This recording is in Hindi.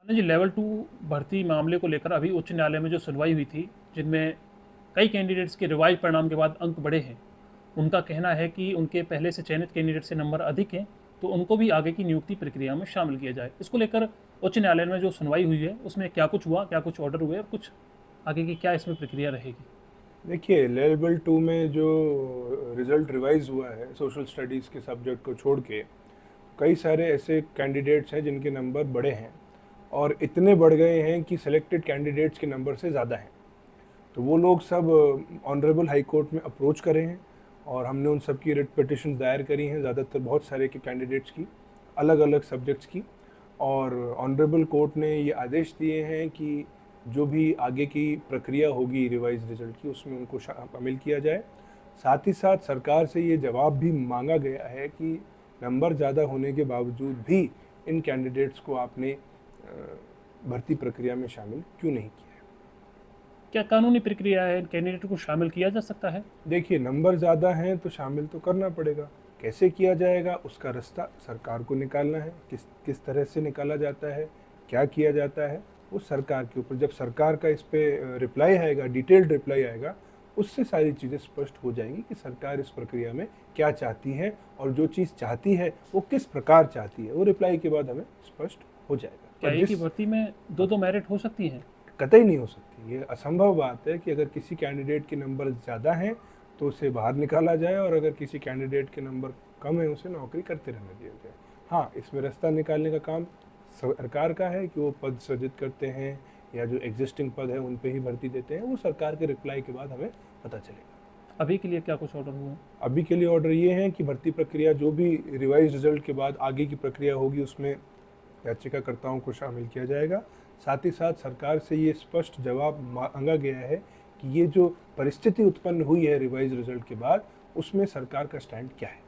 जी, लेवल 2 भर्ती मामले को लेकर अभी उच्च न्यायालय में जो सुनवाई हुई थी, जिनमें कई कैंडिडेट्स के रिवाइज़ परिणाम के बाद अंक बढ़े हैं। उनका कहना है कि उनके पहले से चयनित कैंडिडेट से नंबर अधिक हैं, तो उनको भी आगे की नियुक्ति प्रक्रिया में शामिल किया जाए। इसको लेकर उच्च न्यायालय में जो सुनवाई हुई है, उसमें क्या कुछ हुआ, क्या कुछ ऑर्डर हुए और कुछ आगे की क्या इसमें प्रक्रिया रहेगी? देखिए, लेवल 2 में जो रिज़ल्ट रिवाइज़ हुआ है सोशल स्टडीज़ के सब्जेक्ट को छोड़ के, कई सारे ऐसे कैंडिडेट्स हैं जिनके नंबर बढ़े हैं और इतने बढ़ गए हैं कि सिलेक्टेड कैंडिडेट्स के नंबर से ज़्यादा हैं। तो वो लोग सब ऑनरेबल हाई कोर्ट में अप्रोच करे हैं और हमने उन सब की रिट पिटिशंस दायर करी हैं, ज़्यादातर बहुत सारे के कैंडिडेट्स की, अलग-अलग सब्जेक्ट्स की। और ऑनरेबल कोर्ट ने ये आदेश दिए हैं कि जो भी आगे की प्रक्रिया होगी रिवाइज़ रिज़ल्ट की, उसमें उनको शामिल किया जाए। साथ ही साथ सरकार से ये जवाब भी मांगा गया है कि नंबर ज़्यादा होने के बावजूद भी इन कैंडिडेट्स को आपने भर्ती प्रक्रिया में शामिल क्यों नहीं किया। क्या कानूनी प्रक्रिया है, कैंडिडेट को शामिल किया जा सकता है? देखिए, नंबर ज़्यादा हैं तो शामिल तो करना पड़ेगा। कैसे किया जाएगा उसका रास्ता सरकार को निकालना है। किस किस तरह से निकाला जाता है, क्या किया जाता है, वो सरकार के ऊपर। जब सरकार का इस पे रिप्लाई आएगा, डिटेल्ड रिप्लाई आएगा, उससे सारी चीज़ें स्पष्ट हो जाएंगी कि सरकार इस प्रक्रिया में क्या चाहती है और जो चीज़ चाहती है वो किस प्रकार चाहती है। वो रिप्लाई के बाद हमें स्पष्ट हो जाएगा। क्या पर एक ही जिस भर्ती में 2-2 मेरिट हो सकती हैं? कतई नहीं हो सकती। ये असंभव बात है कि अगर किसी कैंडिडेट के नंबर ज़्यादा हैं तो उसे बाहर निकाला जाए और अगर किसी कैंडिडेट के नंबर कम है उसे नौकरी करते रहने दिया जाए। हाँ, इसमें रास्ता निकालने का काम सरकार का है कि वो पद सृजित करते हैं या जो एग्जिस्टिंग पद है उन पे ही भर्ती देते हैं। वो सरकार के रिप्लाई के बाद हमें पता चलेगा। अभी के लिए क्या कुछ ऑर्डर हुए हैं? अभी के लिए ऑर्डर ये है कि भर्ती प्रक्रिया जो भी रिवाइज रिजल्ट के बाद आगे की प्रक्रिया होगी उसमें याचिकाकर्ताओं को शामिल किया जाएगा। साथ ही साथ सरकार से ये स्पष्ट जवाब मांगा गया है कि ये जो परिस्थिति उत्पन्न हुई है रिवाइज रिजल्ट के बाद, उसमें सरकार का स्टैंड क्या है।